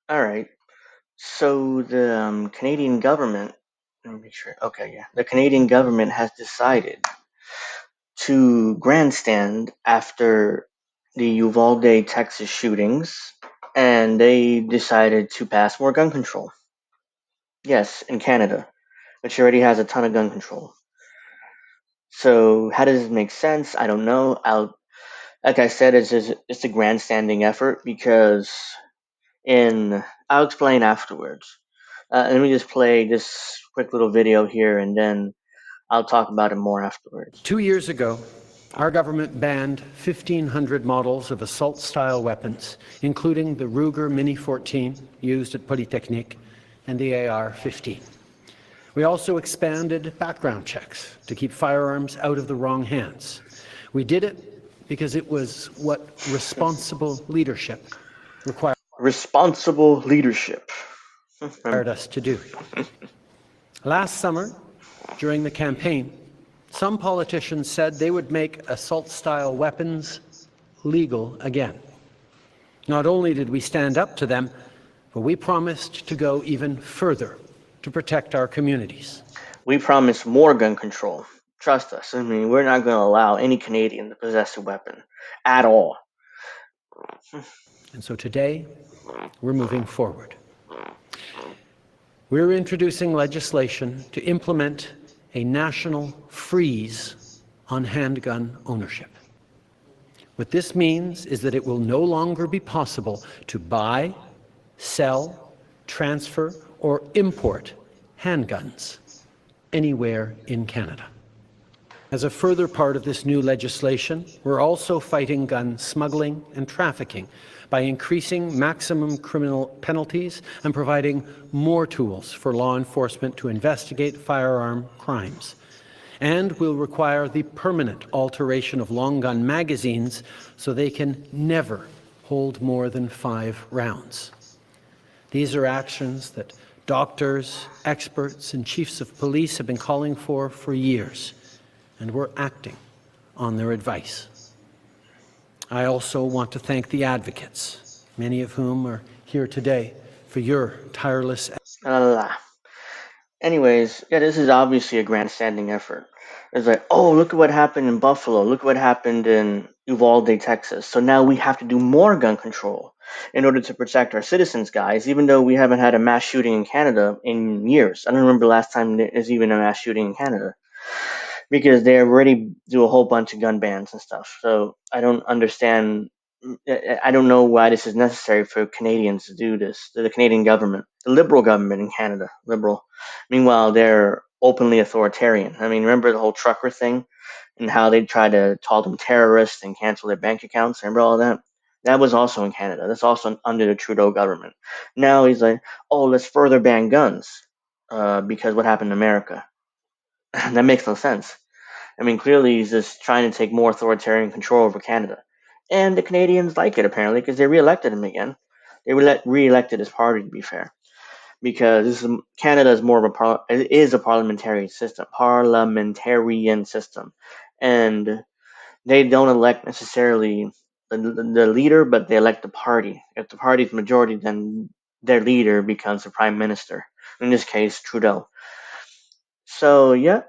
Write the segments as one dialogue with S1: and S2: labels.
S1: All right. So the Canadian government, let me make sure. Okay, yeah. The Canadian government has decided to grandstand after the Uvalde, Texas shootings, and they decided to pass more gun control. Yes, in Canada, which already has a ton of gun control. So how does it make sense? I don't know. Like I said, it's a grandstanding effort because in I'll explain afterwards. Let me just play this quick little video here, and then I'll talk about it more afterwards.
S2: 2 years ago, our government banned 1,500 models of assault-style weapons, including the Ruger Mini-14 used at Polytechnique and the AR-15. We also expanded background checks to keep firearms out of the wrong hands. We did it because it was what responsible leadership
S1: Responsible leadership.
S2: required us to do. Last summer, during the campaign, some politicians said they would make assault-style weapons legal again. Not only did we stand up to them, but we promised to go even further to protect our communities.
S1: We promise more gun control. Trust us. I mean, we're not going to allow any Canadian to possess a weapon at all.
S2: And so today, we're moving forward. We're introducing legislation to implement a national freeze on handgun ownership. What this means is that it will no longer be possible to buy, sell, transfer, or import handguns anywhere in Canada. As a further part of this new legislation, we're also fighting gun smuggling and trafficking by increasing maximum criminal penalties and providing more tools for law enforcement to investigate firearm crimes. And will require the permanent alteration of long gun magazines so they can never hold more than 5 rounds. These are actions that doctors, experts, and chiefs of police have been calling for years, and we're acting on their advice. I also want to thank the advocates, many of whom are here today, for your tireless
S1: Anyways, yeah, this is obviously a grandstanding effort. It's like, oh, look at what happened in Buffalo. Look what happened in Uvalde, Texas. So now we have to do more gun control in order to protect our citizens, guys, even though we haven't had a mass shooting in Canada in years. I don't remember the last time there's even a mass shooting in Canada because they already do a whole bunch of gun bans and stuff. So I don't understand. I don't know why this is necessary for Canadians to do this. The Canadian government, the Liberal government in Canada, Liberal. Meanwhile, they're openly authoritarian. I mean, remember the whole trucker thing and how they tried to call them terrorists and cancel their bank accounts? Remember all that? That was also in Canada. That's also under the Trudeau government. Now he's like, oh, let's further ban guns because what happened in America? That makes no sense. I mean, clearly he's just trying to take more authoritarian control over Canada. And the Canadians like it, apparently, because they re-elected him again. They re-elected his party, to be fair. Because Canada is more of it is a parliamentarian system. And they don't elect necessarily the leader, but they elect the party. If the party's majority, then their leader becomes the prime minister. In this case, Trudeau. So yeah,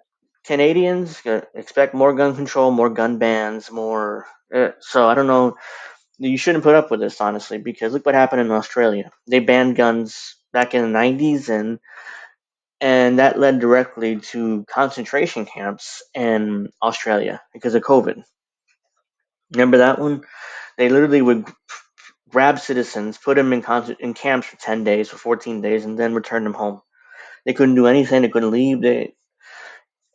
S1: Canadians expect more gun control, more gun bans, more. So I don't know. You shouldn't put up with this honestly, because look what happened in Australia. They banned guns back in the '90s, and that led directly to concentration camps in Australia because of COVID. Remember that one? They literally would grab citizens, put them in camps for 10 days, for 14 days, and then return them home. They couldn't do anything. They couldn't leave.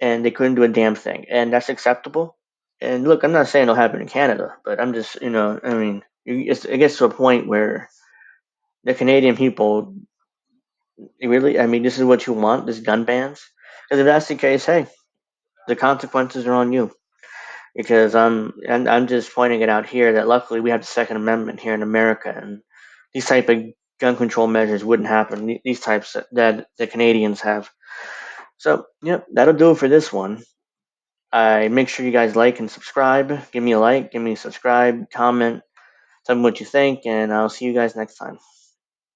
S1: And they couldn't do a damn thing. And that's acceptable. And look, I'm not saying it'll happen in Canada, but I'm just, I mean, it gets to a point where the Canadian people really, I mean, this is what you want, this gun bans? Because if that's the case, hey, the consequences are on you. Because I'm just pointing it out here that luckily we have the Second Amendment here in America, and these type of gun control measures wouldn't happen. These types that the Canadians have. So, yep, that'll do it for this one. I make sure you guys like and subscribe. Give me a like, give me a subscribe, comment, tell me what you think, and I'll see you guys next time.